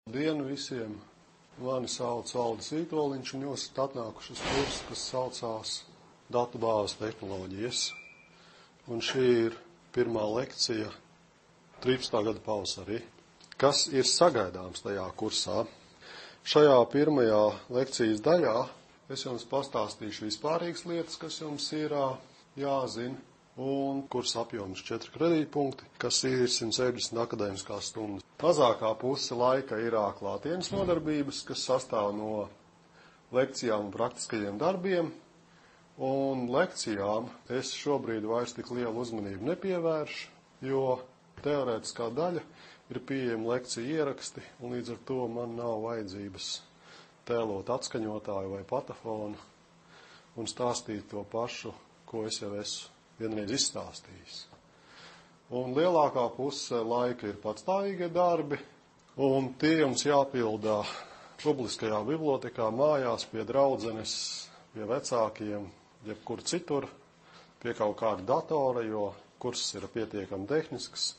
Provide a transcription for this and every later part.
Dienu visiem! Mani sauc Aldis Vītoliņš, un jūs esat atnākuši uz kursu, kas saucās Datu bāzes tehnoloģijas. Un šī ir pirmā lekcija 13. gada pavasarī. Kas ir sagaidāms tajā kursā? Šajā pirmajā lekcijas daļā es jums pastāstīšu vispārīgas lietas, kas jums ir jāzina, un kursa apjoms 4 kredītpunkti, kas ir 170 akadēmiskās stundas. Mazākā puse laika ir klātienes nodarbības, kas sastāv no lekcijām un praktiskajiem darbiem, un lekcijām es šobrīd vairs tik lielu uzmanību nepievēršu, jo teorētiskā daļa ir pieejama lekciju ieraksti, un līdz ar to man nav vajadzības tēlot atskaņotāju vai patafonu un stāstīt to pašu, ko es jau esmu vienreiz izstāstījis. Un lielākā puse laika ir patstāvīgie darbi, un tie jums jāpildā publiskajā bibliotekā, mājās, pie draudzenes, pie vecākiem, jebkur citur, pie kaut kāda datora, jo kurs ir pietiekami tehnisks,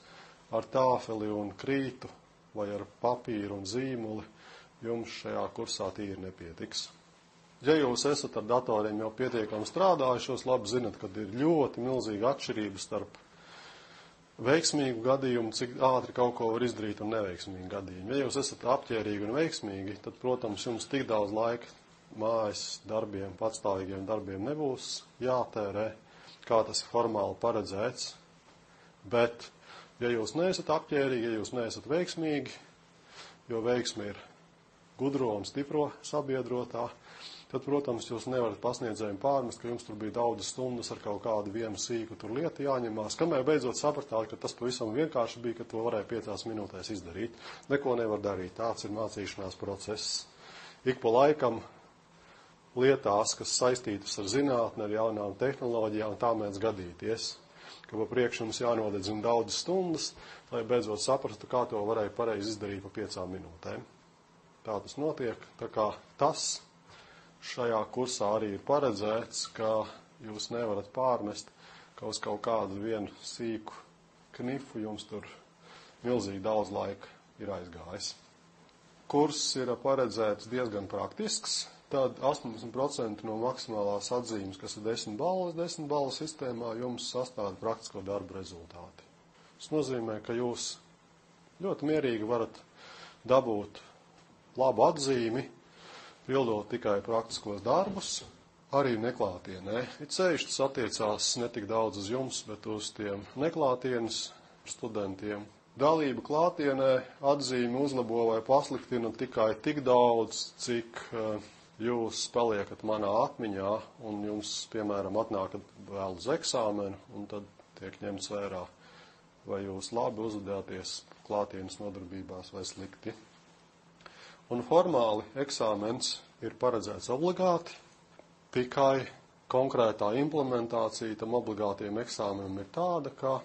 ar tāfeli un krītu vai ar papīru un zīmuli jums šajā kursā tīri nepietiks. Ja jūs esat ar datoriem jau pietiekami strādājuši, jūs labi zinat, kad ir ļoti milzīga atšķirība starp veiksmīgu gadījumu, cik ātri kaut ko var izdarīt, un neveiksmīgu gadījumu. Ja jūs esat apķērīgi un veiksmīgi, tad, protams, jums tik daudz laika mājas darbiem, patstāvīgiem darbiem nebūs jātērē, kā tas ir formāli paredzēts. Bet, ja jūs neesat apķērīgi, ja jūs neesat veiksmīgi, jo veiksme ir gudro un stipro sabiedrotā, tad, protams, jūs nevarat pasniedzējiem pārmest, ka jums tur bija daudzas stundas ar kaut kādu vienu sīku tur lietu jāņemās, kamēr beidzot sapratāt, ka tas pavisam vienkārši bija, ka to varēja 5 minūtēs izdarīt. Neko nevar darīt, tāds ir mācīšanās process. Ik pa laikam lietās, kas saistītas ar zinātni, ar jaunām tehnoloģijām, tā mēdz gadīties, ka pa priekšu jums jānodedzina daudzas stundas, lai beidzot saprastu, kā to varēja pareizi izdarīt pa 5 minūtēm. Tā tas notiek, tā kā tas šajā kursā arī ir paredzēts, ka jūs nevarat pārmest, ka uz kaut kādu vienu sīku knifu jums tur milzīgi daudz laika ir aizgājis. Kurs ir paredzēts diezgan praktisks, tad 80% no maksimālās atzīmes, kas ir 10 balvu sistēmā, jums sastāda praktisko darbu rezultāti. Tas nozīmē, ka jūs ļoti mierīgi varat dabūt labu atzīmi, pildot tikai praktiskos darbus, arī neklātienē. It sevišķi tas attiecās ne tik daudz uz jums, bet uz tiem neklātienes studentiem. Dalība klātienē atzīmi uzlabo vai pasliktina tikai tik daudz, cik jūs paliekat manā atmiņā, un jums, piemēram, atnākat vēl uz eksāmenu, un tad tiek ņemts vērā, vai jūs labi uzvedāties klātienes nodarbībās vai slikti. Un formāli eksāmens ir paredzēts obligāti, tikai konkrētā implementācija tam obligātiem eksāmenam ir tāda, ka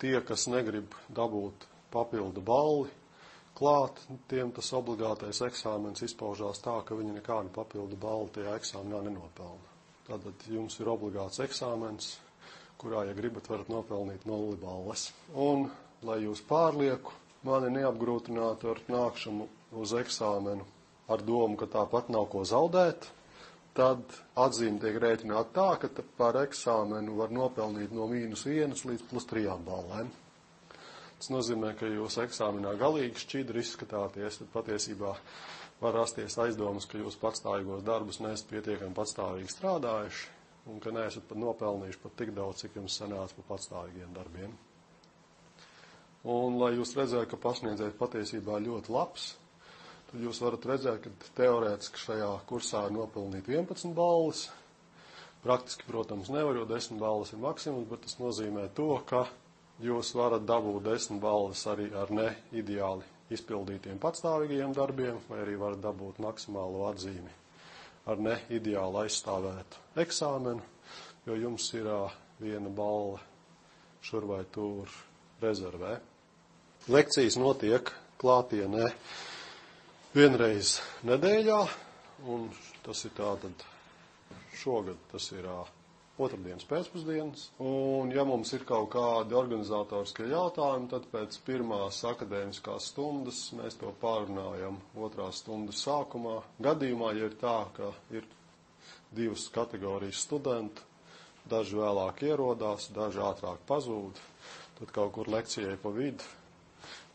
tie, kas negrib dabūt papildu balli klāt, tiem tas obligātais eksāmens izpaužās tā, ka viņi nekādu papildu balli tajā eksāmenā nenopelna. Tātad jums ir obligāts eksāmens, kurā, ja gribat, varat nopelnīt 0 balles. Un, lai jūs pārlieku mani neapgrūtinātu ar nākšanu uz eksāmenu ar domu, ka tāpat nav ko zaudēt, tad atzīme tiek rēķināta tā, ka par eksāmenu var nopelnīt no -1 līdz +3 ballēm. Tas nozīmē, ka jūs eksāmenā galīgi šķidri izskatāties, tad patiesībā var rasties aizdomas, ka jūs patstāvīgos darbus neesat pietiekami patstāvīgi strādājuši un ka neesat pat nopelnījuši pat tik daudz, cik jums sanāca pa patstāvīgiem darbiem. Un, lai jūs redzētu, ka pasniedzējs patiesībā ļoti labs, tad jūs varat redzēt, ka teorētiski šajā kursā ir nopelnīt 11 balles. Praktiski, protams, nevar, jo 10 balles ir maksimums, bet tas nozīmē to, ka jūs varat dabūt 10 balles arī ar ne ideāli izpildītiem patstāvīgiem darbiem, vai arī varat dabūt maksimālo atzīmi ar ne ideāli aizstāvētu eksāmenu, jo jums ir 1 balle šur vai tur rezervē. Lekcijas notiek klātienē vienreiz nedēļā, un tas ir tātad šogad tas ir otrdienas pēcpusdienas. Un, ja mums ir kaut kādi organizatoriskie jautājumi, tad pēc pirmās akadēmiskās stundas mēs to pārunājam otrās stundas sākumā. Gadījumā, ja ir tā, ka ir divas kategorijas studentu, daži vēlāk ierodās, daži ātrāk pazūd, tad kaut kur lekcijai pa vidu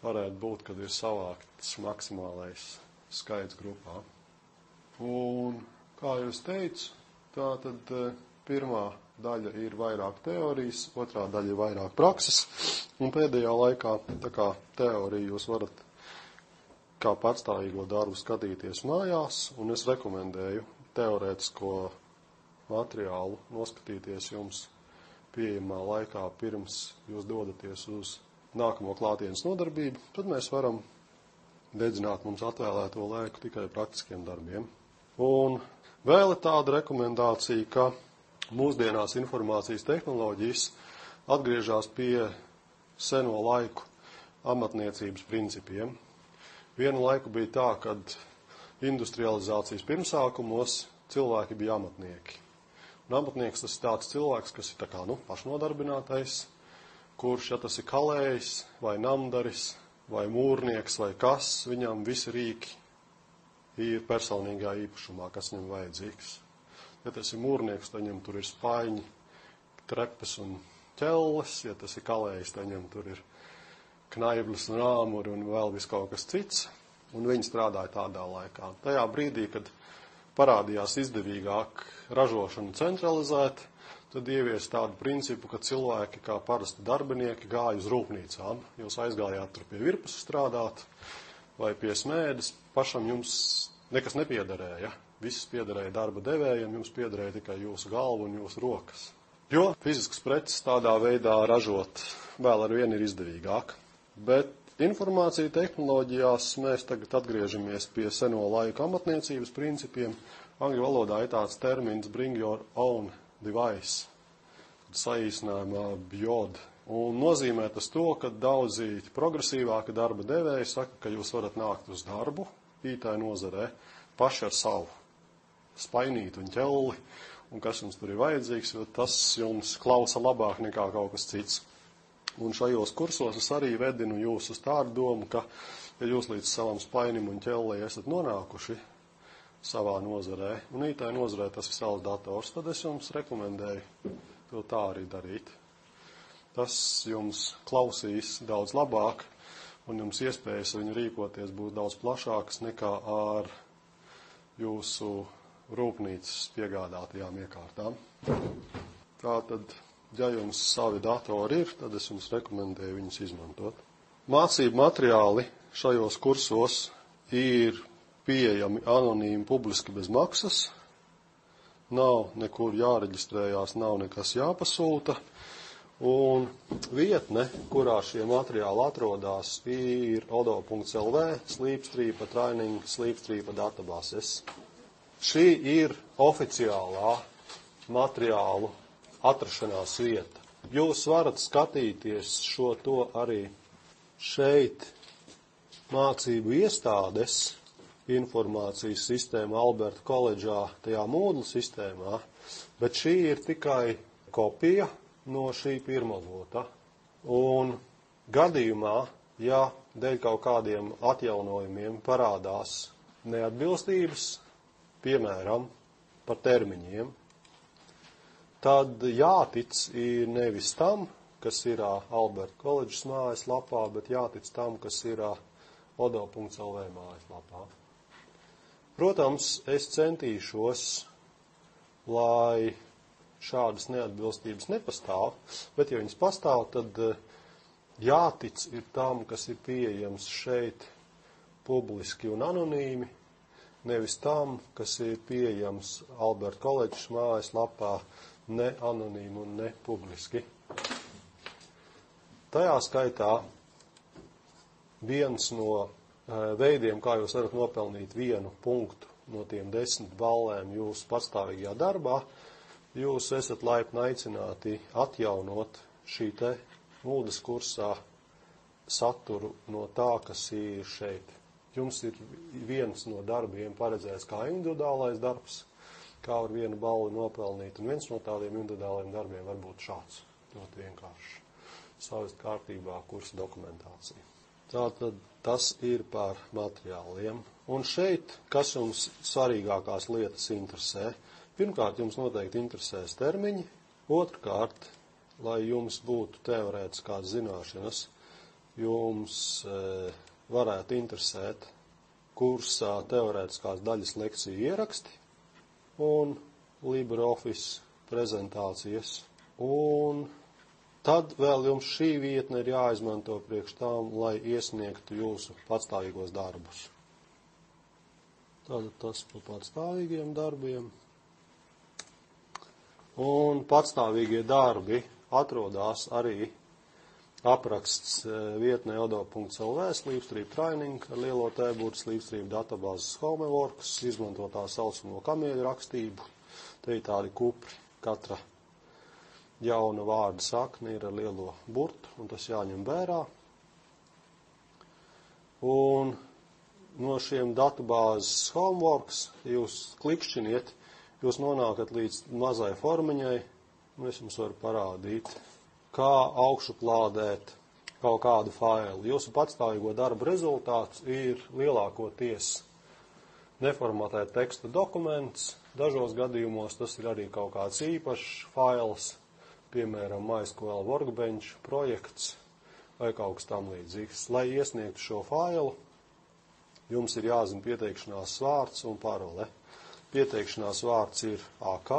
varētu būt, kad ir savākts maksimālais skaits grupā. Un, kā jau es teicu, tā tad pirmā daļa ir vairāk teorijas, otrā daļa ir vairāk prakses, un pēdējā laikā, tā kā teoriju jūs varat kā patstāvīgo darbu skatīties mājās, un es rekomendēju teorētisko materiālu noskatīties jums pieejamā laikā pirms jūs dodaties uz nākamo klātienes nodarbību, tad mēs varam dedzināt mums atvēlēto laiku tikai praktiskiem darbiem. Un vēl ir tāda rekomendācija, ka mūsdienās informācijas tehnoloģijas atgriežas pie seno laiku amatniecības principiem. Vienu laiku bija tā, kad industrializācijas pirmsākumos cilvēki bija amatnieki. Un amatnieks tas ir tāds cilvēks, kas ir tā kā, pašnodarbinātais, kurš, ja tas ir kalējs vai namdaris vai mūrnieks vai kas, viņam visi rīki ir personīgā īpašumā, kas viņam vajadzīgs. Ja tas ir mūrnieks, tad viņam tur ir spaiņi, trepes un ķelles, ja tas ir kalējs, tad viņam tur ir knaiblis un āmuri un vēl vis kaut kas cits, un viņi strādāja tādā laikā. Tajā brīdī, kad parādījās izdevīgāk ražošanu centralizēt, tad ievies tādu principu, ka cilvēki, kā parasti darbinieki, gāja uz rūpnīcām. Jūs aizgājāt tur pie virpas strādāt vai pie smēdes, pašam jums nekas nepiederēja. Viss piederēja darba devējiem, jums piederēja tikai jūsu galva un jūsu rokas. Jo fiziskas preces tādā veidā ražot vēl ar vienu ir izdevīgāk. Bet informācija tehnoloģijās mēs tagad atgriežamies pie seno laiku amatniecības principiem. Angļu valodā ir tāds termins bring your own device, saīsinājumā BYOD. Un nozīmē tas to, ka daudzi progresīvāki darba devēji saka, ka jūs varat nākt uz darbu IT nozarē paši ar savu spainītu un ķelli, un kas jums tur ir vajadzīgs, jo tas jums klausa labāk nekā kaut kas cits. Un šajos kursos es arī vedinu jūs uz tādu domu, ka, ja jūs līdz savam spainim un ķellī esat nonākuši savā nozarē, un IT nozarē tas ir savs dators, tad es jums rekomendēju to tā arī darīt. Tas jums klausīs daudz labāk, un jums iespējas viņu rīkoties būs daudz plašākas nekā ar jūsu rūpnīcas piegādātajām iekārtām. Tātad, ja jums savi datori ir, tad es jums rekomendēju viņus izmantot. Mācību materiāli šajos kursos ir pieejami anonīmi publiski bez maksas. Nav nekur jāreģistrējās, nav nekas jāpasūta. Un vietne, kurā šie materiāli atrodas, ir odo.lv /training/ databases. Šī ir oficiālā materiālu atrašanās vieta. Jūs varat skatīties šo to arī šeit mācību iestādes informācijas sistēma Alberta koledžā, tajā Moodle sistēmā, bet šī ir tikai kopija no šī pirmavota. Un gadījumā, ja dēļ kaut kādiem atjaunojumiem parādās neatbilstības, piemēram, par termiņiem, tad jātic ir nevis tam, kas ir Alberta koledžas mājaslapā, bet jātic tam, kas ir odo.lv mājaslapā. Protams, es centīšos, lai šādas neatbilstības nepastāv, bet ja viņas pastāv, tad jātic ir tam, kas ir pieejams šeit publiski un anonīmi, nevis tam, kas ir pieejams Alberta koledžas mājaslapā ne anonīmi un ne publiski. Tajā skaitā viens no veidiem, kā jūs varat nopelnīt 1 punktu no tiem 10 ballēm jūsu pastāvīgajā darbā, jūs esat laipni aicināti atjaunot šī te Moodle kursā saturu no tā, kas ir šeit. Jums ir viens no darbiem paredzēts kā individuālais darbs, kā var vienu balvu nopelnīt. Un viens no tādiem individuāliem darbiem var būt šāds. Ļoti vienkārši. Savest kārtībā kursa dokumentācija. Tātad tas ir par materiāliem. Un šeit, kas jums svarīgākās lietas interesē? Pirmkārt, jums noteikti interesēs termiņi. Otrkārt, lai jums būtu teorētiskās zināšanas, jums varētu interesēt kursā teorētiskās daļas lekciju ieraksti un LibreOffice prezentācijas. Un tad vēl jums šī vietne ir jāizmanto priekš tām, lai iesniegtu jūsu patstāvīgos darbus. Tātad tas par patstāvīgiem darbiem. Un patstāvīgie darbi atrodas arī apraksts vietnē odo.lv/training ar lielo T-burtu /databāzes homeworks, izmanto tā saucamo kamieļu rakstību. Te ir tādi kupri, katra jauna vārda sakne ir ar lielo burtu, un tas jāņem vērā. Un no šiem databāzes homeworks jūs klikšķiniet, jūs nonākat līdz mazai formiņai, un es jums varu parādīt, kā augšuplādēt kaut kādu failu. Jūsu patstāvīgo darbu rezultāts ir lielākoties neformatēt teksta dokuments. Dažos gadījumos tas ir arī kaut kāds īpašs fails, piemēram, MySQL Workbench projekts vai kaut kas tam līdzīgs. Lai iesniegtu šo failu, jums ir jāzina pieteikšanās vārds un parole. Pieteikšanās vārds ir AK,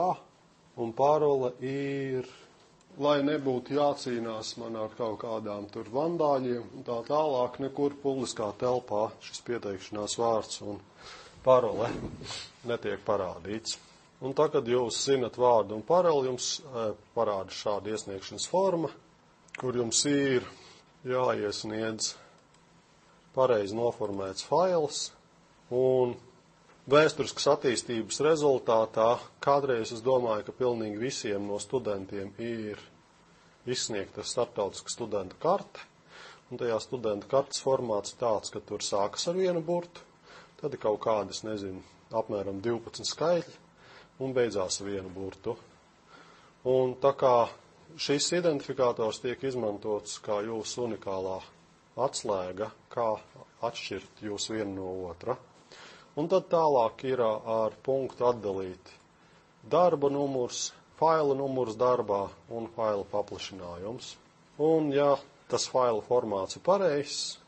un parole ir, lai nebūtu jācīnās man ar kaut kādām tur vandāļiem, un tā tālāk nekur publiskā telpā šis pieteikšanās vārds un parole netiek parādīts. Un tā, kad jūs zinat vārdu un paroli, jums parāda šāda iesniegšanas forma, kur jums ir jāiesniedz pareizi noformēts fails, un vēsturiskas attīstības rezultātā kādreiz es domāju, ka pilnīgi visiem no studentiem ir izsniegta starptautiska studenta karte, un tajā studenta kartes formāts tāds, ka tur sākas ar vienu burtu, tad ir kaut kādas, nezinu, apmēram 12 skaitļi, un beidzās ar vienu burtu. Un tā kā šis identifikators tiek izmantots kā jūsu unikālā atslēga, kā atšķirt jūs vienu no otra. Un tad tālāk ir ar punktu atdalīti darba numurs, faila numurs darbā un faila paplašinājums. Un ja tas faila formāts ir pareizs,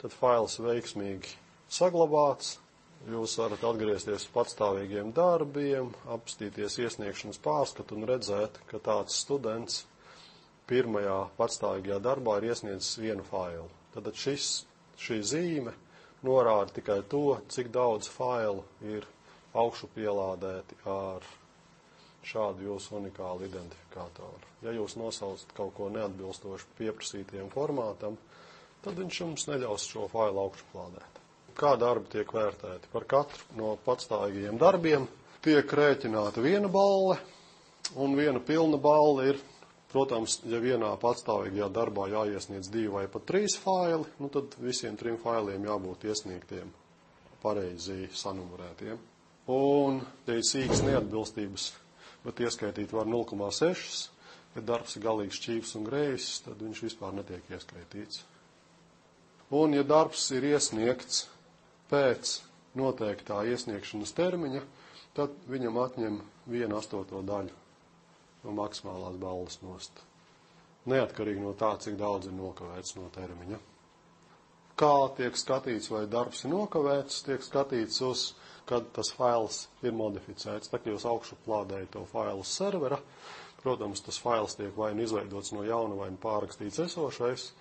tad fails veiksmīgi saglabāts. Jūs varat atgriezties patstāvīgiem darbiem, apstīties iesniegšanas pārskatu un redzēt, ka tāds students pirmajā patstāvīgajā darbā ir iesniedzis vienu failu. Tad šī zīme norāda tikai to, cik daudz failu ir augšu pielādēti ar šādu jūsu unikālu identifikātoru. Ja jūs nosaucat kaut ko neatbilstoši pieprasītajam formātam, tad viņš jums neļaus šo failu augšu plādēt. Kā darbi tiek vērtēti? Par katru no patstāvīgajiem darbiem tiek rēķināta viena balle, un viena pilna balle ir, protams, ja vienā patstāvīgajā darbā jāiesniedz 2 vai pat 3 faili, tad visiem 3 failiem jābūt iesniegtiem pareizi sanumurētiem. Un, ja ir sīkas neatbilstības, bet ieskaitīt var 0,6, ja darbs ir galīgi šķīvs un grējs, tad viņš vispār netiek ieskaitīts. Un, ja darbs ir iesniegts pēc noteiktā iesniegšanas termiņa, tad viņam atņem 1/8 daļu no maksimālās balles nost. Neatkarīgi no tā, cik daudz ir nokavēts no termiņa. Kā tiek skatīts, vai darbs ir nokavēts, tiek skatīts uz, kad tas fails ir modificēts. Tā, ka jūs augšu plādējat to failu uz servera, protams, tas fails tiek vai nu izveidots no jauna, vai nu pārrakstīts esošais,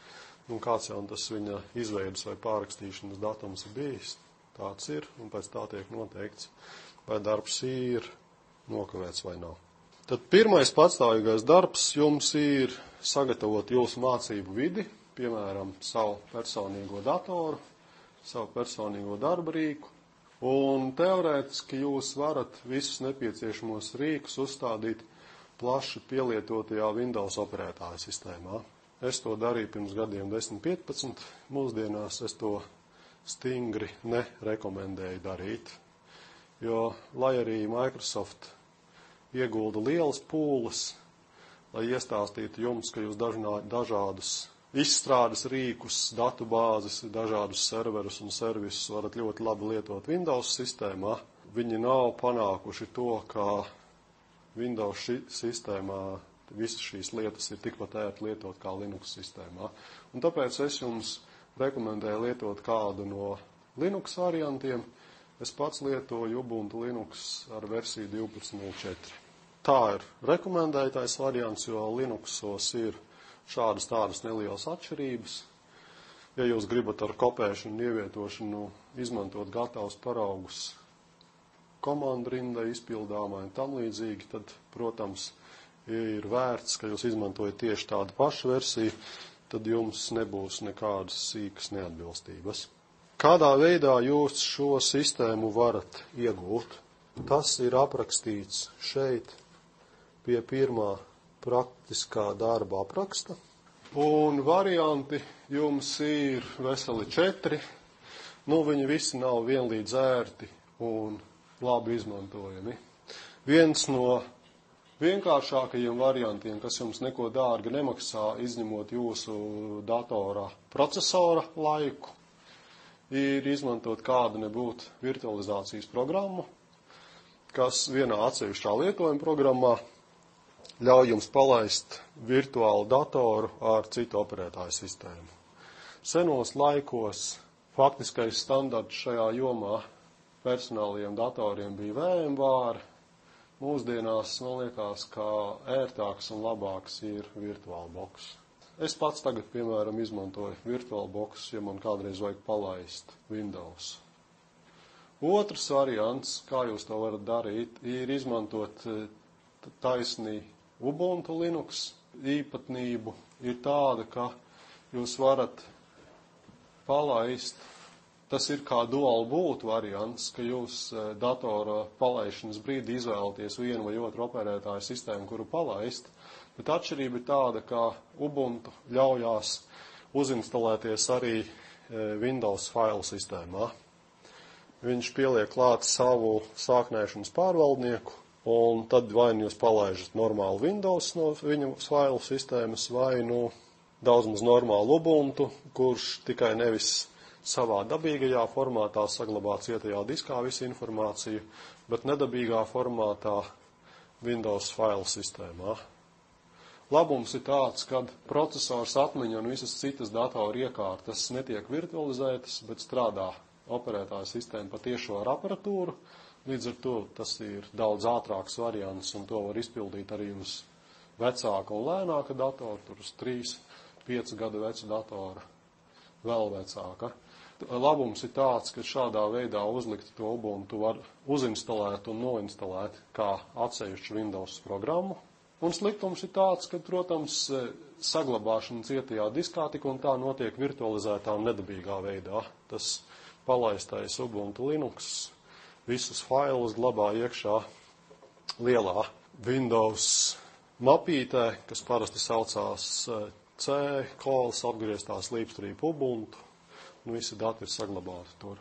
un kāds jau tas viņa izveidas vai pārrakstīšanas datums ir bijis, tāds ir, un pēc tā tiek noteikts, vai darbs ir nokavēts vai nav. Tad pirmais patstāvīgais darbs jums ir sagatavot jūsu mācību vidi, piemēram, savu personīgo datoru, savu personīgo darba rīku, un teorētiski jūs varat visus nepieciešamos rīkus uzstādīt plaši pielietotajā Windows operētāja sistēmā. Es to darīju pirms gadiem 10-15, mūsdienās es to stingri nerekomendēju darīt, Jo, lai arī Microsoft iegulda lielas pūles, lai iestāstītu jums, ka jūs dažādus izstrādes rīkus, datu bāzes, dažādus serverus un servisus varat ļoti labi lietot Windows sistēmā, viņi nav panākuši to, ka Windows sistēmā visas šīs lietas ir tikpat ērti lietot kā Linux sistēmā. Un tāpēc es jums rekomendēju lietot kādu no Linux variantiem. Es pats lietoju Ubuntu Linux ar versiju 12.04. Tā ir rekomendētais variants, jo Linuxos ir šādas tādas nelielas atšķirības. Ja jūs gribat ar kopēšanu un ievietošanu izmantot gatavus paraugus komandu rindai izpildāmai un tam līdzīgi, tad, protams, ir vērts, ka jūs izmantojat tieši tādu pašu versiju, tad jums nebūs nekādas sīkas neatbilstības. Kādā veidā jūs šo sistēmu varat iegūt? Tas ir aprakstīts šeit pie pirmā praktiskā darba apraksta. Un varianti jums ir veseli 4. Viņi visi nav vienlīdz ērti un labi izmantojami. Viens no vienkāršākajiem variantiem, kas jums neko dārgi nemaksā, izņemot jūsu datora procesora laiku, ir izmantot kādu nebūtu virtualizācijas programmu, kas vienā atsevišķā lietojuma programmā ļauj jums palaist virtuālu datoru ar citu operētāju sistēmu. Senos laikos faktiskais standarts šajā jomā personālajiem datoriem bija VMware. Mūsdienās, man liekas, ka ērtāks un labāks ir VirtualBox. Es pats tagad, piemēram, izmantoju VirtualBox, ja man kādreiz vajag palaist Windows. Otrs variants, kā jūs to varat darīt, ir izmantot taisnī Ubuntu Linux. Īpatnību ir tāda, ka jūs varat palaist, tas ir kā dual boot variants, ka jūs datora palaišanas brīdī izvēlaties vienu vai otru operētāju sistēmu, kuru palaist, bet atšķirība ir tāda, ka Ubuntu ļaujās uzinstalēties arī Windows failu sistēmā. Viņš pieliek klāt savu sāknēšanas pārvaldnieku, un tad vai nu jūs palaižat normālu Windows no viņa failu sistēmas, vai daudz maz normālu Ubuntu, kurš tikai nevis savā dabīgajā formātā saglabā cietajā diskā visu informāciju, bet nedabīgā formātā Windows failu sistēmā. Labums ir tāds, ka procesors, atmiņa un visas citas datoru iekārtas netiek virtualizētas, bet strādā operētāja sistēma patiešo ar aparatūru. Līdz ar to tas ir daudz ātrāks variants, un to var izpildīt arī uz vecāka un lēnāka datora, tur uz 3-5 gadu veca datora, vēl vecāka. Labums ir tāds, ka šādā veidā uzlikt to Ubuntu var uzinstalēt un noinstalēt kā atsevišķu Windows programmu. Un sliktums ir tāds, ka, protams, saglabāšana cietajā diskā tik un tā notiek virtualizētā un nedabīgā veidā. Tas palaistais Ubuntu Linux visus failus glabā iekšā lielā Windows mapītē, kas parasti saucās C, kolas apgrieztās līpstrīpa Ubuntu, un visi dati ir saglabāti tur.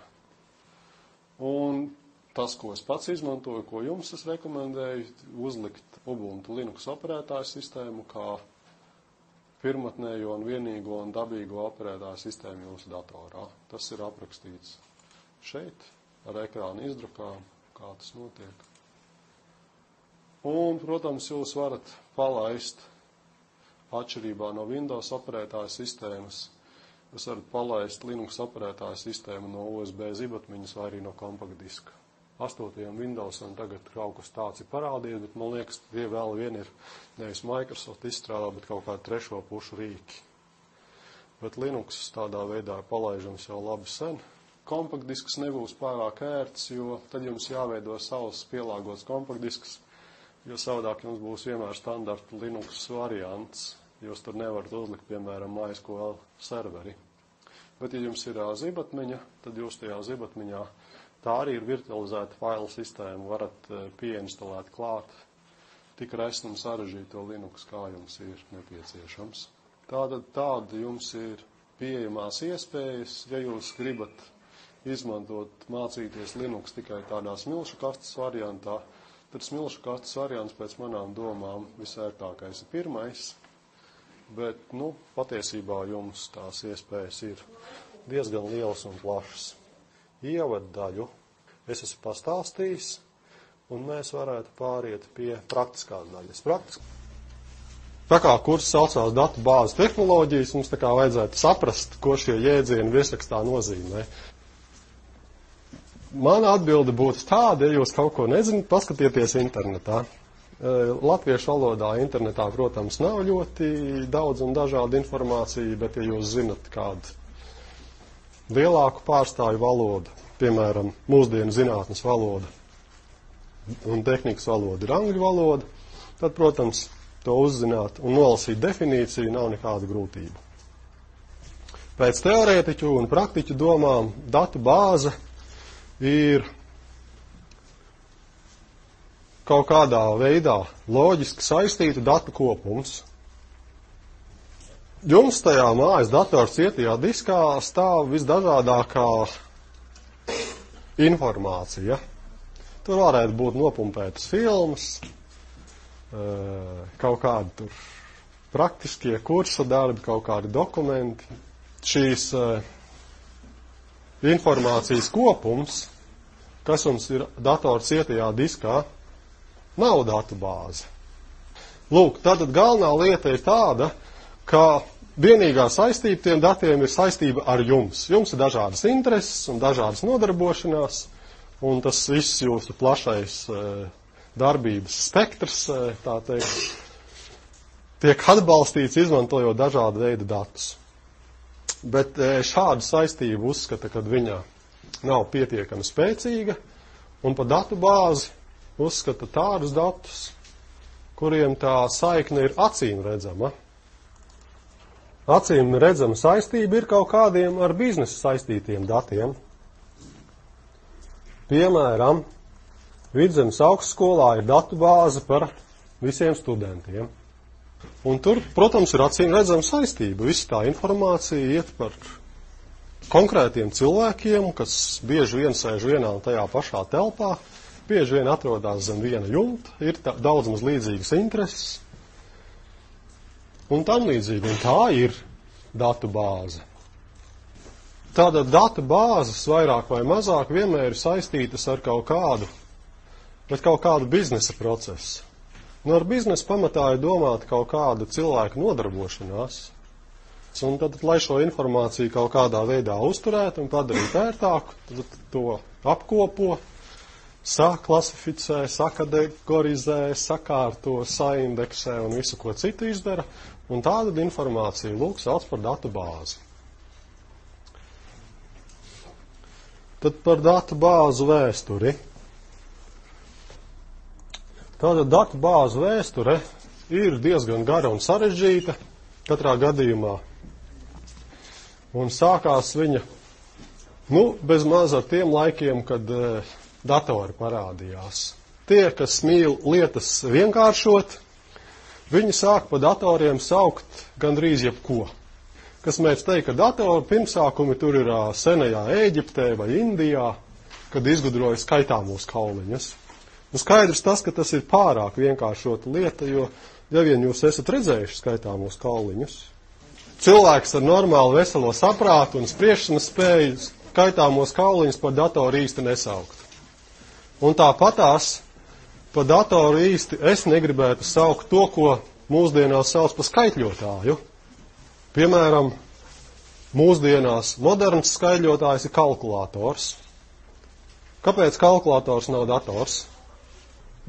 Un tas, ko es pats izmantoju, ko jums es rekomendēju, uzlikt Ubuntu Linux operētāju sistēmu kā pirmatnējo un vienīgo un dabīgo operētāju sistēmu jūsu datorā. Tas ir aprakstīts šeit ar ekrāna izdrukām, kā tas notiek. Un, protams, jūs varat palaist atšķirībā no Windows operētāja sistēmas. Jūs varat palaist Linux operētāja sistēmu no USB zibatmiņas vai arī no kompaktdiska. 8. Windowsam tagad kaut kas tāds ir parādījies, bet man liekas, tie vēl vien ir nevis Microsoft izstrādā, bet kaut kā trešo pušu rīki. Bet Linux tādā veidā ir palaižams jau labi sen. Kompaktdisks nebūs pārāk ērts, jo tad jums jāveido savs pielāgots kompaktdisks, jo savādāk jums būs vienmēr standarta Linux variants. Jūs tur nevarat uzlikt, piemēram, MySQL serveri. Bet, ja jums ir zibatmiņa, tad jūs tajā zibatmiņā, tā arī ir virtualizēta failu sistēma, varat pieinstalēt klāt tik resnu un sarežģīto Linux, kā jums ir nepieciešams. Tāda jums ir pieejamās iespējas, ja jūs gribat izmantot, mācīties Linux tikai tādā smilšu kastes variantā, tad smilšu kastes variants pēc manām domām visērtākais ir pirmais, bet, patiesībā jums tās iespējas ir diezgan lielas un plašas. Ievaddaļu es esmu pastāstījis, un mēs varētu pāriet pie praktiskās daļas. Tā kā kurs saucās datu bāzes tehnoloģijas, mums tā kā vajadzētu saprast, ko šie jēdzieni virsrakstā nozīmē. Mana atbilde būtu tāda, ja jūs kaut ko nezināt, paskatieties internetā. Latviešu valodā internetā, protams, nav ļoti daudz un dažāda informācija, bet ja jūs zinat kādu lielāku pārstāju valodu, piemēram, mūsdienu zinātnes valoda un tehnikas valoda ir angļu valoda, tad, protams, to uzzināt un nolasīt definīciju nav nekāda grūtība. Pēc teorētiķu un praktiķu domām datu bāze ir kaut kādā veidā loģiski saistīta datu kopums. Jums tajā mājas datora cietajā diskā stāv visdažādākā informācija. Tur varētu būt nopumpētas filmas, kaut kādi tur praktiskie kursa darbi, kaut kādi dokumenti. Šīs informācijas kopums, kas mums ir datora cietajā diskā, nav datu bāze. Lūk, tātad galvenā lieta ir tāda, ka vienīgā saistība tiem datiem ir saistība ar jums. Jums ir dažādas intereses un dažādas nodarbošanās, un tas viss jūsu plašais darbības spektrs, tā teikt, tiek atbalstīts izmantojot dažādu veidu datus. Bet šādu saistību uzskata, ka viņa nav pietiekami spēcīga, un pa datu bāzi uzskata tādus datus, kuriem tā saikne ir acīm redzama. Acīm redzama saistība ir kaut kādiem ar biznesu saistītiem datiem. Piemēram, Vidzemes augstskolā ir datu bāze par visiem studentiem. Un tur, protams, ir acīm redzama saistība. Visa tā informācija iet par konkrētiem cilvēkiem, kas bieži vien sēž vienā un tajā pašā telpā, bieži vien atrodas zem viena jumta, ir daudz maz līdzīgas intereses. Un tam līdzīgi, un tā ir datu bāze. Tātad datu bāzes vairāk vai mazāk vienmēr ir saistītas ar kaut kādu biznesa procesu. Ar biznesa pamatā ir domāta kaut kāda cilvēka nodarbošanās. Un tad, lai šo informāciju kaut kādā veidā uzturētu un padarītu ērtāku, tad to apkopo, saklasificē, sakategorizē, sakārto, saindeksē un visu, ko citu izdara. Un tādu informāciju, lūk, sauc par datu bāzi. Tad par datu bāzu vēsturi. Tātad datu bāzu vēsture ir diezgan gara un sarežģīta katrā gadījumā. Un sākās viņa, bez maz ar tiem laikiem, kad datori parādījās. Tie, kas mīl lietas vienkāršot, viņi sāk pa datoriem saukt gandrīz jebko. Kas mēdz teikt, ka datoru pirmsākumi tur ir senajā Ēģiptē vai Indijā, kad izgudroja skaitāmos kauliņus. Skaidrs tas, ka tas ir pārāk vienkāršota lieta, jo, ja vien jūs esat redzējuši skaitāmos kauliņus, cilvēks ar normālu veselo saprātu un spriešanas spēju skaitāmos kauliņus par datoru īsti nesaukt. Un tāpatās pa datoru īsti es negribētu saukt to, ko mūsdienās sauc par skaitļotāju. Piemēram, mūsdienās moderns skaitļotājs ir kalkulators. Kāpēc kalkulators nav dators?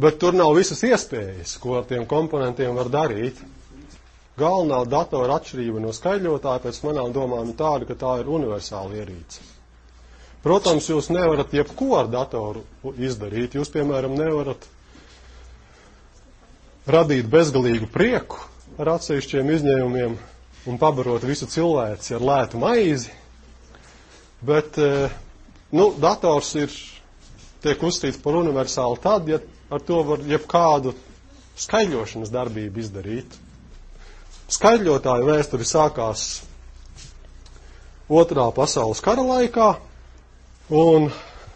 Bet tur nav visas iespējas, ko ar tiem komponentiem var darīt. Galvenā datora atšķirība no skaitļotāja pēc manām domām ir tāda, ka tā ir universāla ierīce. Protams, jūs nevarat jebko ar datoru izdarīt. Jūs, piemēram, nevarat radīt bezgalīgu prieku ar atsevišķiem izņēmumiem un pabarot visu cilvēci ar lētu maizi. Bet, dators tiek uzskatīts par universālu tad, ja ar to var jebkādu skaitļošanas darbību izdarīt. Skaitļotāju vēsturi sākās Otrā pasaules kara laikā, Un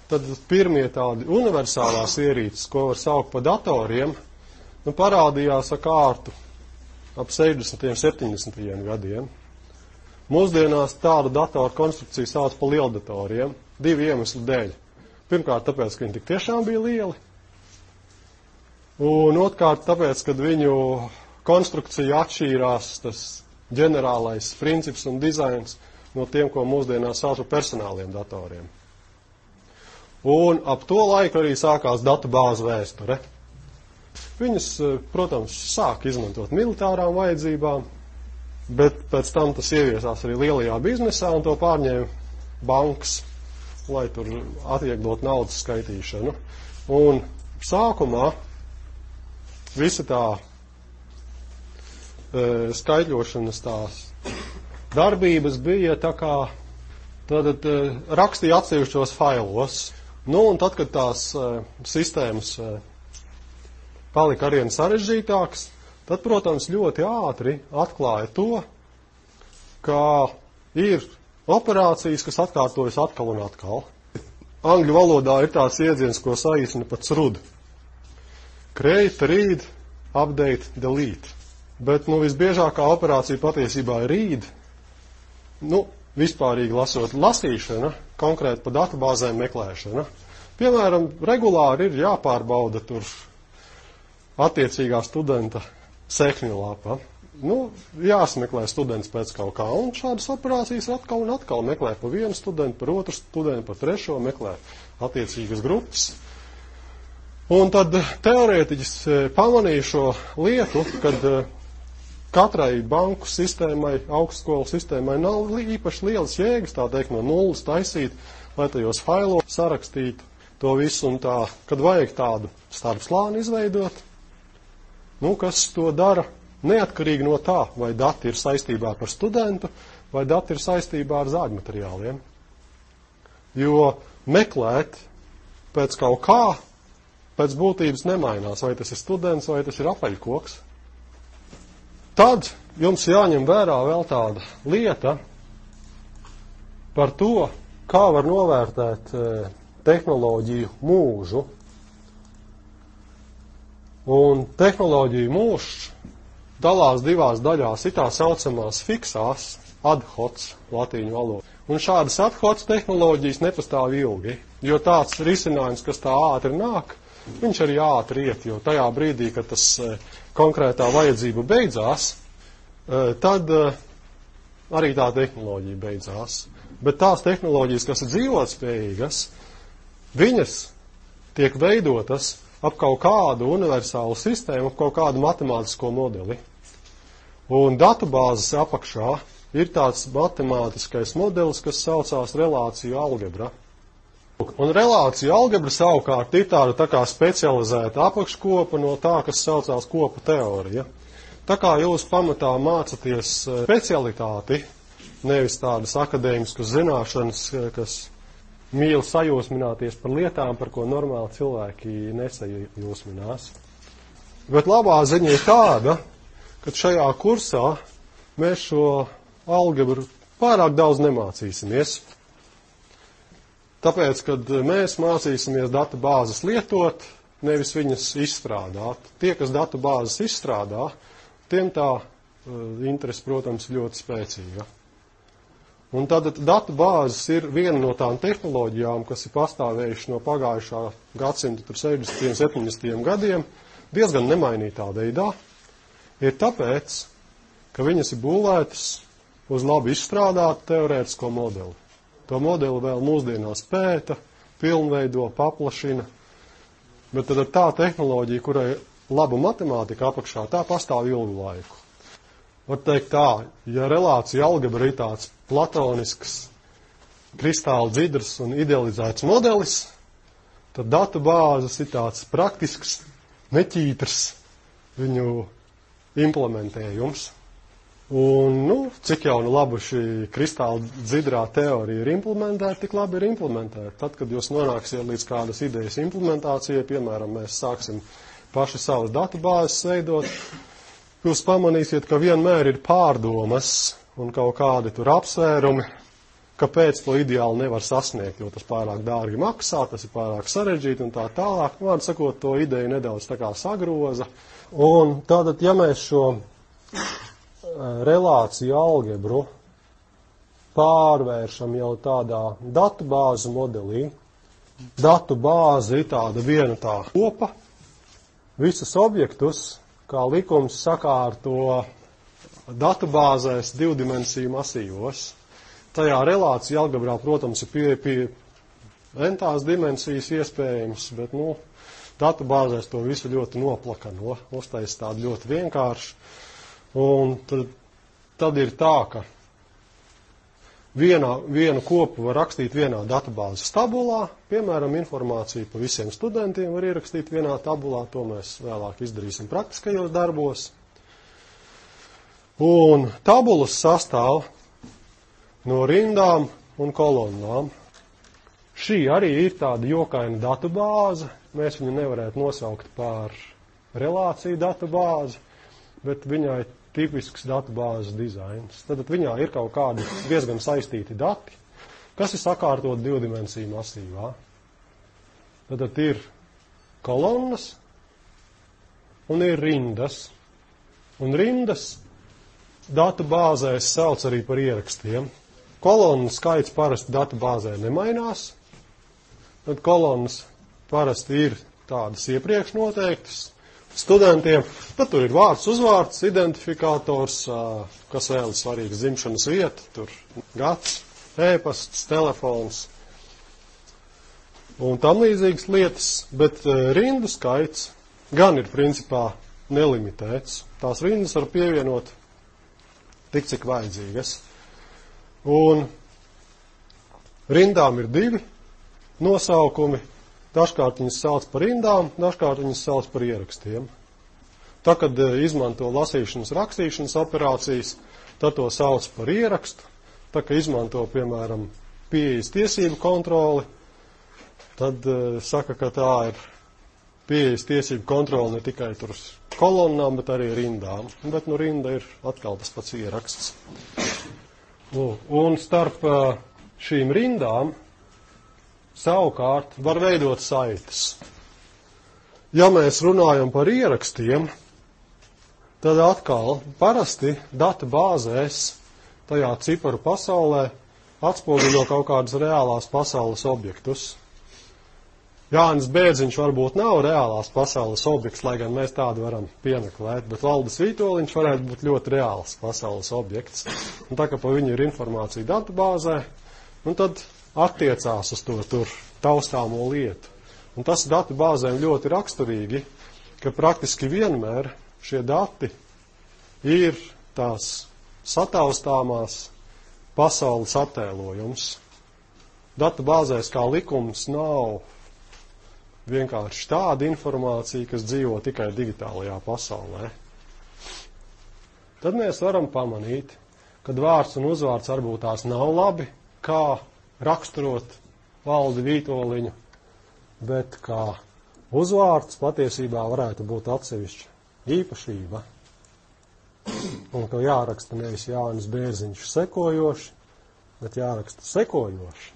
tad pirmie tādi universālās ierīces, ko var saukt par datoriem, parādījās ar kārtu ap 60. un 70. gadiem. Mūsdienās tādu datoru konstrukciju sauc par lieldatoriem, divu iemeslu dēļ. Pirmkārt, tāpēc, ka viņi tik tiešām bija lieli. Un otrkārt, tāpēc, ka viņu konstrukcija atšķīrās, tas ģenerālais princips un dizains no tiem, ko mūsdienās sauc par personāliem datoriem. Un ap to laiku arī sākās datubāzu vēsture. Viņas, protams, sāk izmantot militārām vajadzībām, bet pēc tam tas ieviesās arī lielajā biznesā un to pārņēma bankas, lai tur atvieglot naudas skaitīšanu. Un sākumā visa tā skaitļošanas tās darbības bija tā kā tad rakstīja atsevišķos failos. Nu, un tad, kad tās sistēmas palika arvien sarežģītākas, tad, protams, ļoti ātri atklāja to, ka ir operācijas, kas atkārtojas atkal un atkal. Angļu valodā ir tāds iedziens, ko saīsina pat SRUD. Create, read, update, delete. Bet, visbiežākā operācija patiesībā ir read. Vispārīgi lasot lasīšana, konkrēti pa datubāzēm meklēšana. Piemēram, regulāri ir jāpārbauda tur attiecīgā studenta sekņu lapa. Jāsmeklē students pēc kaut kā, un šādas operācijas atkal un atkal meklē pa vienu studentu, par otru studentu, par trešo, meklē attiecīgas grupas. Un tad teorētiķis pamanīja šo lietu, kad katrai banku sistēmai, augstskolu sistēmai nav īpaši lielas jēgas, tā teikt, no nulles taisīt, lai tajos failos sarakstītu to visu un tā, kad vajag tādu starpslāni izveidot, kas to dara neatkarīgi no tā, vai dati ir saistībā par studentu, vai dati ir saistībā ar zāģmateriāliem. Jo meklēt pēc kaut kā, pēc būtības nemainās, vai tas ir students, vai tas ir apaļkoks. Tad jums jāņem vērā vēl tāda lieta par to, kā var novērtēt tehnoloģiju mūžu. Un tehnoloģiju mūžs dalās divās daļās, ir tā saucamās fiksās, ad hoc latīņu valodā. Un šādas ad hoc tehnoloģijas nepastāv ilgi, jo tāds risinājums, kas tā ātri nāk, viņš arī ātri iet, jo tajā brīdī, kad tas konkrētā vajadzība beidzās, tad arī tā tehnoloģija beidzās. Bet tās tehnoloģijas, kas ir dzīvotspējīgas, viņas tiek veidotas ap kaut kādu universālu sistēmu, ap kaut kādu matemātisko modeli. Un datubāzes apakšā ir tāds matemātiskais modelis, kas saucās relāciju algebra. Un relāciju algebra savukārt ir tāda tā kā specializēta apakškopa no tā, kas saucās kopu teorija. Tā kā jūs pamatā mācaties specialitāti, nevis tādas akadēmiskas zināšanas, kas mīl sajūsmināties par lietām, par ko normāli cilvēki nesajūsminās. Bet labā ziņa ir tāda, ka šajā kursā mēs šo algebru pārāk daudz nemācīsimies. Tāpēc, kad mēs mācīsimies datu bāzes lietot, nevis viņas izstrādāt. Tie, kas datu bāzes izstrādā, tiem tā interese, protams, ļoti spēcīga. Un tad datu bāzes ir viena no tām tehnoloģijām, kas ir pastāvējuši no pagājušā gadsimta 60. un 70. gadiem, diezgan nemainītā veidā, ir tāpēc, ka viņas ir būvētas uz labi izstrādātu teorētisko modeli. To modeli vēl mūsdienās pēta, pilnveido, paplašina, bet tad ir tā tehnoloģija, kurai laba matemātika apakšā, tā pastāv ilgu laiku. Var teikt tā, ja relācija algebra ir tāds platonisks, kristāli dzidrs un idealizēts modelis, tad datu bāzes ir tāds praktisks, neķītrs viņu implementējums. Un, cik jau labi šī kristāli dzidrā teorija ir implementēta, tik labi ir implementēta. Tad, kad jūs nonāksiet līdz kādas idejas implementācijai, piemēram, mēs sāksim paši savas datubāzes veidot, jūs pamanīsiet, ka vienmēr ir pārdomas un kaut kādi tur apsvērumi, kāpēc to ideāli nevar sasniegt, jo tas pārāk dārgi maksā, tas ir pārāk sarežģīti un tā tālāk. Vārdu sakot, to ideju nedaudz tā kā sagroza. Un tātad, ja mēs šo relāciju algebru pārvēršam jau tādā datubāzu modelī, datu bāze ir tāda viena tā kopa, visus objektus, kā likums sakārto datubāzēs divdimensiju masīvos. Tajā relācija algebrā, protams, ir pie entās dimensijas iespējams, bet, datubāzēs to visu ļoti noplakano, uztaisa tādu ļoti vienkāršu. Un tad ir tā, ka vienu kopu var rakstīt vienā datubāzes tabulā, piemēram, informāciju par visiem studentiem var ierakstīt vienā tabulā, to mēs vēlāk izdarīsim praktiskajos darbos. Un tabulas sastāv no rindām un kolonnām. Šī arī ir tāda jokaina datubāze, mēs viņu nevarētu nosaukt par relāciju datubāzi, bet viņai tipisks datubāzes dizains. Tad viņā ir kaut kādi diezgan saistīti dati, kas ir sakārtot divdimensiju masīvā. Tad ir kolonnas un ir rindas. Un rindas datubāzēs sauc arī par ierakstiem. Kolonnu skaits parasti datubāzē nemainās. Tad kolonnas parasti ir tādas iepriekš noteiktas studentiem, tad tur ir vārds, uzvārds, identifikators, kas vēl ir svarīgs, dzimšanas vieta, tur gads, ēpasts, telefons un tam līdzīgas lietas, bet rindu skaits gan ir principā nelimitēts. Tās rindas var pievienot tik, cik vajadzīgas. Un rindām ir divi nosaukumi. Dažkārt viņas sauc par rindām, dažkārt viņas sauc par ierakstiem. Tā, kad izmanto lasīšanas, rakstīšanas operācijas, tad to sauc par ierakstu. Tā, kad izmanto, piemēram, pieejas tiesību kontroli, tad saka, ka tā ir pieejas tiesību kontroli ne tikai tur kolonnām, bet arī rindām. Bet rinda ir atkal tas pats ieraksts. Un starp šīm rindām savukārt var veidot saites. Ja mēs runājam par ierakstiem, tad atkal parasti datu bāzēs tajā ciparu pasaulē atspoguļo kaut kādas reālās pasaules objektus. Jānis Bērziņš varbūt nav reālās pasaules objekts, lai gan mēs tādu varam piemeklēt, bet Valdis Vītoliņš varētu būt ļoti reāls pasaules objekts. Un tā, ka pa viņu ir informācija datubāzē, un tad attiecās uz to tur taustāmo lietu. Un tas datubāzēm ļoti raksturīgi, ka praktiski vienmēr šie dati ir tās sataustāmās pasaules attēlojums. Datubāzēs kā likums nav vienkārši tāda informācija, kas dzīvo tikai digitālajā pasaulē. Tad mēs varam pamanīt, kad vārds un uzvārds varbūt tās nav labi, kā raksturot Valdi Vītoliņu, bet kā uzvārds patiesībā varētu būt atsevišķa īpašība. Un ka jāraksta nevis Jānis Bērziņš sekojoši, bet jāraksta sekojoši.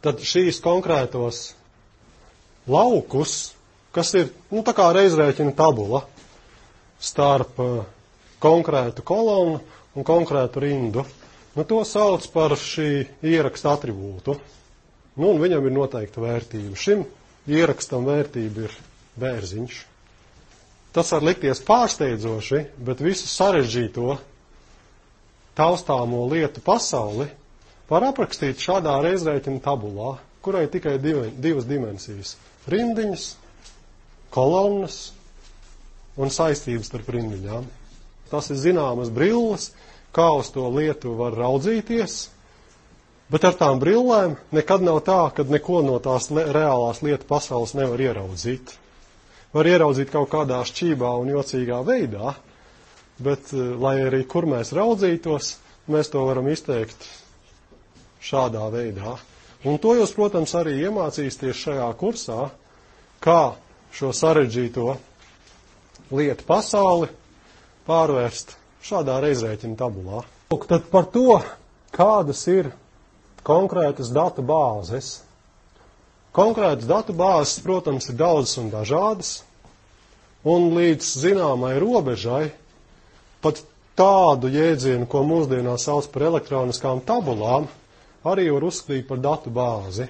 Tad šīs konkrētos laukus, kas ir, tā kā reizrēķina tabula starp konkrētu kolonu un konkrētu rindu, to sauc par šī ieraksta atribūtu. Un viņam ir noteikta vērtība. Šim ierakstam vērtība ir Bērziņš. Tas var likties pārsteidzoši, bet visu sarežģīto taustāmo lietu pasauli var aprakstīt šādā reizrēķina tabulā, kurai tikai divas dimensijas - rindiņas, kolonnas un saistības starp rindiņām. Tas ir zināmas brilles, kā uz to lietu var raudzīties, bet ar tām brillēm nekad nav tā, ka neko no tās reālās lietu pasaules nevar ieraudzīt. Var ieraudzīt kaut kādā šķībā un jocīgā veidā, bet, lai arī kur mēs raudzītos, mēs to varam izteikt šādā veidā. Un to jūs, protams, arī iemācīsieties šajā kursā, kā šo sarežģīto lietu pasauli pārvērst šādā reizrēķina tabulā. Tad par to, kādas ir konkrētas datu bāzes. Konkrētas datu bāzes, protams, ir daudzas un dažādas, un līdz zināmai robežai pat tādu jēdzienu, ko mūsdienās sauc par elektroniskām tabulām, arī var uzskatīt par datu bāzi.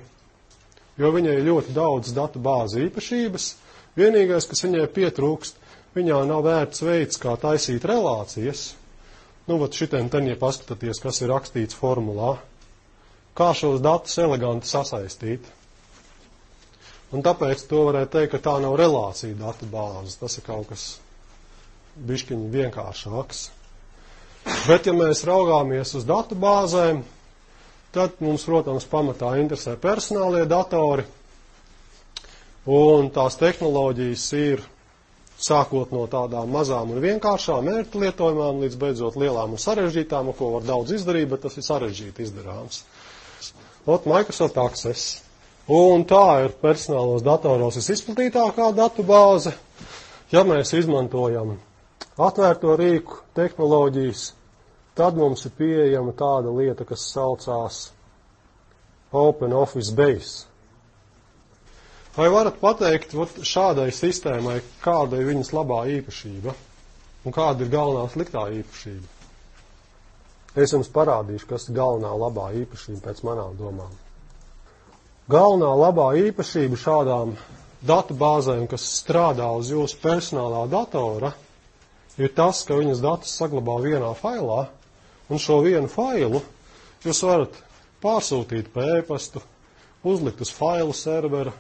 Jo viņai ir ļoti daudz datu bāzi īpašības, vienīgais, kas viņai pietrūkst, viņā nav vērts veids, kā taisīt relācijas. Nu, vat šitiem ten, ja paskatāties, kas ir rakstīts formulā, kā šos datus eleganti sasaistīt. Un tāpēc to varētu teikt, ka tā nav relācija datu bāze, tas ir kaut kas bišķiņi vienkāršāks. Bet, ja mēs raugāmies uz datu bāzēm, tad mums, protams, pamatā interesē personālie datori, un tās tehnoloģijas ir sākot no tādām mazām un vienkāršām ērti lietojumām, līdz beidzot lielām un sarežģītām, ko var daudz izdarīt, bet tas ir sarežģīti izdarāms. Microsoft Access. Un tā ir personālos datoros visizplatītākā datu bāze. Ja mēs izmantojam atvērto rīku tehnoloģijas, tad mums ir pieejama tāda lieta, kas saucās Open Office Base. Vai varat pateikt šādai sistēmai, kāda ir viņas labā īpašība un kāda ir galvenā sliktā īpašība? Es jums parādīšu, kas ir galvenā labā īpašība pēc manām domām. Galvenā labā īpašība šādām datu bāzēm, kas strādā uz jūsu personālā datora, ir tas, ka viņas datus saglabā vienā failā, un šo vienu failu jūs varat pārsūtīt pa e-pastu, uzlikt uz failu servera,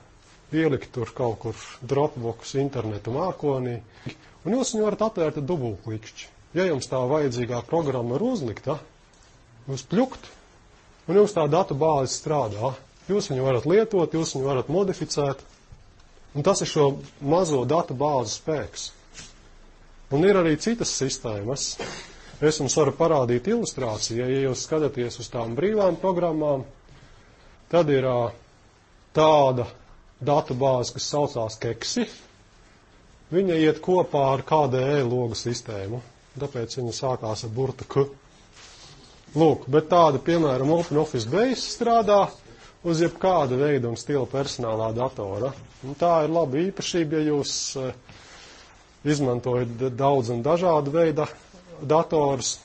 ielikt tur kaut kur Dropbox internetu mākonī, un jūs viņu varat atvērt ar dubultklikšķi. Ja jums tā vajadzīgā programma ir uzlikta, jūs pļukt, un jums tā datu bāze strādā. Jūs viņu varat lietot, jūs viņu varat modificēt, un tas ir šo mazo datu bāzu spēks. Un ir arī citas sistēmas. Es jums varu parādīt ilustrāciju, ja jūs skatāties uz tām brīvām programmām, tad ir tāda datu bāze, kas saucās Keksi. Viņa iet kopā ar KDE logu sistēmu, tāpēc viņa sākās ar burtu K. Lūk, bet tāda, piemēram, Open Office Base strādā uz jebkāda veida un stila personālā datora. Un tā ir laba īpašība, ja jūs izmantojat daudz un dažādu veidu datorus,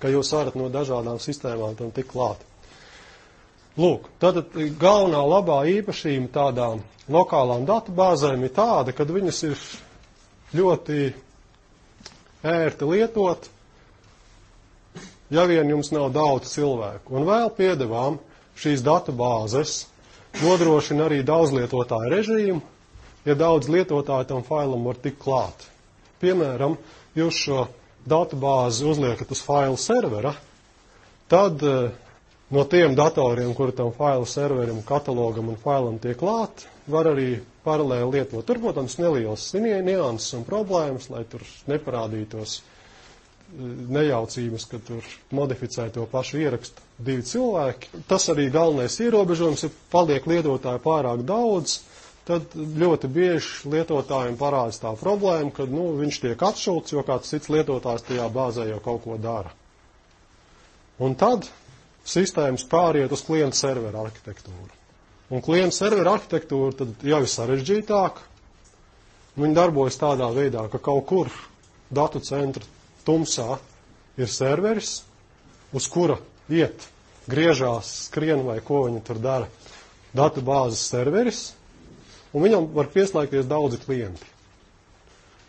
ka jūs varat no dažādām sistēmām tam tik klāt. Lūk, tad galvenā labā īpašība tādām lokālām datubāzēm ir tāda, ka viņas ir ļoti ērti lietot, ja vien jums nav daudz cilvēku. Un vēl piedevām šīs datubāzes nodrošina arī daudzlietotāju režīmu, ja daudz lietotāju tam failam var tikt klāt. Piemēram, jūs šo datubāzi uzliekat uz failu servera, tad no tiem datoriem, kuri tam failu serverim, katalogam un failam tiek klāt, var arī paralēli lietot. Tur, protams, nelielas nianses un problēmas, lai tur neparādītos nejaucības, ka tur modificē to pašu ierakstu divi cilvēki. Tas arī galvenais ierobežojums, ja paliek lietotāji pārāk daudz, tad ļoti bieži lietotājiem parādās tā problēma, ka viņš tiek atšūts, jo kāds cits lietotājs tajā bāzē jau kaut ko dara. Un tad sistēmas pāriet uz klienta servera arhitektūru. Un klienta servera arhitektūra tad jau ir sarežģītāka. Viņi darbojas tādā veidā, ka kaut kur datu centra tumsā ir serveris, uz kura iet, griežās, skrien vai ko viņi tur dara, datu bāzes serveris, un viņam var pieslēgties daudzi klienti.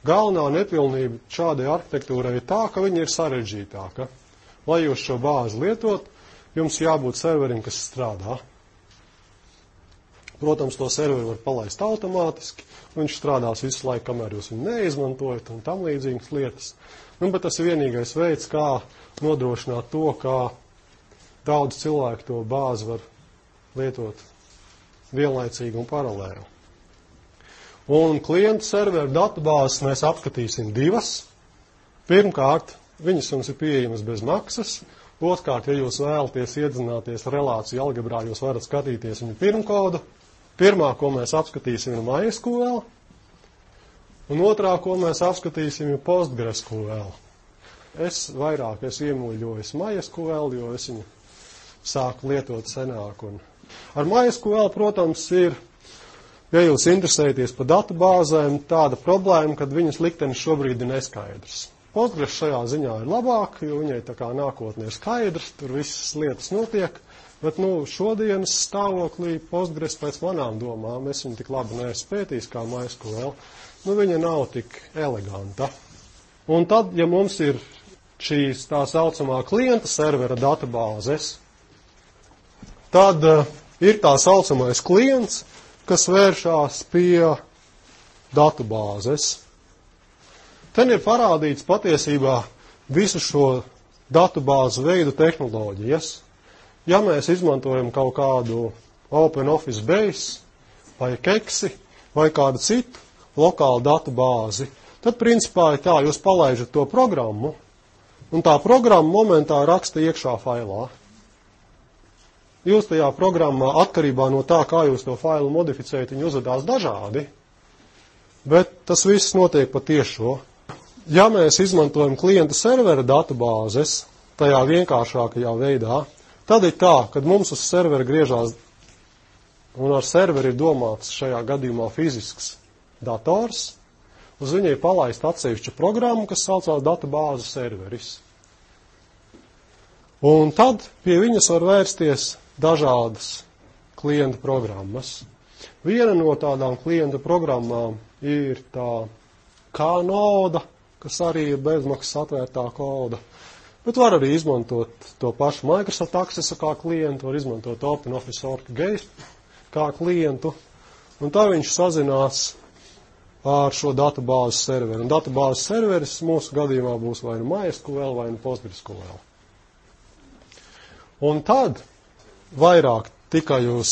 Galvenā nepilnība šādai arhitektūrai ir tā, ka viņa ir sarežģītāka. Lai jūs šo bāzi lietot, jums jābūt serverim, kas strādā. Protams, to serveri var palaist automātiski, viņš strādās visu laiku, kamēr jūs viņu neizmantojat un tam līdzīgas lietas. Bet tas ir vienīgais veids, kā nodrošināt to, kā daudz cilvēku to bāzi var lietot vienlaicīgi un paralēli. Un klientu serveru datubāzes mēs apskatīsim divas. Pirmkārt, viņas jums ir pieejamas bez maksas. Otrkārt, ja jūs vēlaties iedzināties relāciju algebrā, jūs varat skatīties viņu pirmkodu. Pirmā, ko mēs apskatīsim, ir MySQL, un otrā, ko mēs apskatīsim, ir PostgreSQL. Es vairāk esmu iemūļojis MySQL, jo es viņu sāku lietot senāk. Un ar MySQL, protams, ir, ja jūs interesēties par datubāzēm, tāda problēma, kad viņas liktenis šobrīd ir neskaidrs. Postgres šajā ziņā ir labāk, jo viņai tā kā nākotnē ir skaidrs, tur visas lietas notiek, bet, šodienas stāvoklī Postgres pēc manām domām, es viņu tik labi neesmu pētījis kā MySQL, viņa nav tik eleganta. Un tad, ja mums ir šīs tā saucamā klienta servera databāzes, tad ir tā saucamais klients, kas vēršās pie datubāzes. Ten ir parādīts patiesībā visu šo datubāzu veidu tehnoloģijas. Ja mēs izmantojam kaut kādu OpenOffice Base vai Keksi vai kādu citu lokālu datubāzi, tad principā ir tā, jūs palaižat to programmu, un tā programma momentā raksta iekšā failā. Jūs tajā programmā, atkarībā no tā, kā jūs to failu modificējat, viņi uzvedās dažādi, bet tas viss notiek pa tiešo. Ja mēs izmantojam klienta servera datubāzes tajā vienkāršākajā veidā, tad ir tā, kad mums uz servera griežās, un ar serveri ir domāts šajā gadījumā fizisks dators, uz viņai palaist atsevišķu programmu, kas saucās databāzu serveris. Un tad pie viņas var vērsties dažādas klienta programmas. Viena no tādām klienta programmām ir tā Knoda, kas arī ir bezmaksas atvērtā koda, bet var arī izmantot to pašu Microsoft Access kā klientu, var izmantot OpenOffice Org kā klientu, un tā viņš sazinās ar šo databāzes serveri. Un databāzes serveris mūsu gadījumā būs vai nu MySQL vai nu PostgreSQL. Un tad vairāk tikai uz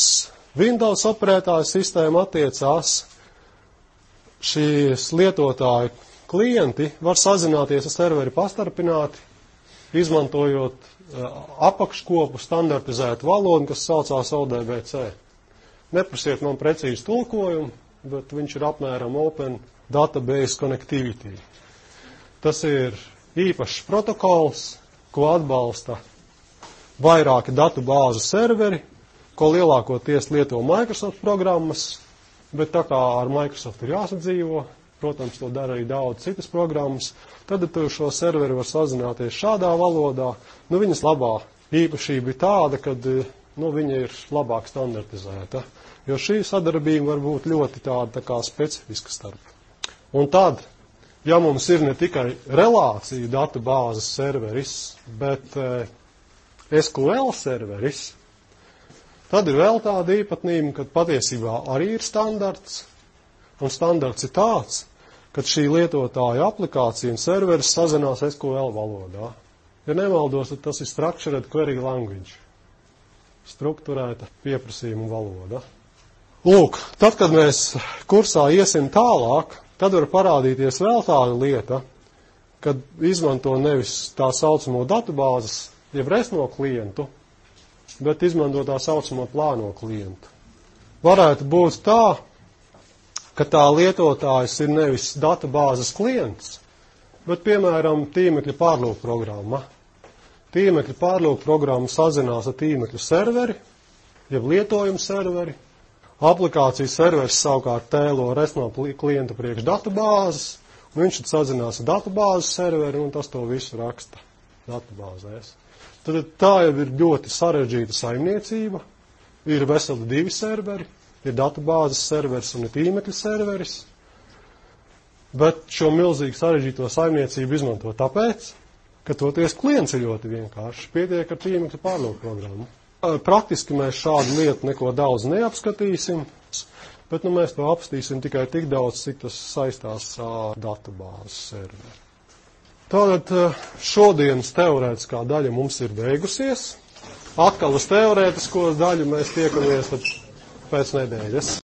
Windows operētāju sistēmu attiecās, šīs lietotāju klienti var sazināties ar serveri pastarpināti, izmantojot apakškopu standartizētu valodu, kas saucās ODBC. Neprasiet man precīzi tulkojumu, bet viņš ir apmēram Open Database Connectivity. Tas ir īpašs protokols, ko atbalsta vairāki datubāzu serveri, ko lielākoties lieto Microsoft programmas, bet tā kā ar Microsoft ir jāsadzīvo, protams, to dara arī daudz citas programmas, tad tu šo serveri var sazināties šādā valodā. Viņas labā īpašība ir tāda, ka viņa ir labāk standartizēta. Jo šī sadarbība var būt ļoti tāda tā kā specifiska starp. Un tad, ja mums ir ne tikai relāciju databāzes serveris, bet SQL serveris, tad ir vēl tāda īpatnība, ka patiesībā arī ir standarts, un standarts ir tāds, ka šī lietotāja aplikācija un serveris sazinās SQL valodā. Ja nemaldos, tad tas ir Structured Query Language, strukturēta pieprasījuma valoda. Lūk, tad, kad mēs kursā iesim tālāk, tad var parādīties vēl tāda lieta, kad izmanto nevis tā saucamo datubāzes, jeb resno klientu, bet izmanto tā saucamo plāno klientu. Varētu būt tā, ka tā lietotājs ir nevis datubāzes klients, bet, piemēram, tīmekļa pārlūkprogramma. Tīmekļa pārlūkprogramma sazinās ar tīmekļa serveri, jeb lietojumu serveri. Aplikācijas serveris savukārt tēlo resno klientu priekš datubāzes, un viņš tad sazinās ar datubāzes serveri, un tas to visu raksta datubāzēs. Tad tā jau ir ļoti sarežģīta saimniecība. Ir veseli 2 serveri, ir datubāzes serveris un ir tīmekļa serveris. Bet šo milzīgi sarežģīto saimniecību izmanto tāpēc, ka toties klients ir ļoti vienkārši. Pietiek ar tīmekļa pārlūkprogrammu. Praktiski mēs šādu lietu neko daudz neapskatīsim, bet mēs to apstīsim tikai tik daudz, cik tas saistās ar datubāzes serveri. Tātad šodienas teorētiskā daļa mums ir beigusies. Atkal uz teorētisko daļu mēs tiekamies pēc nedēļas.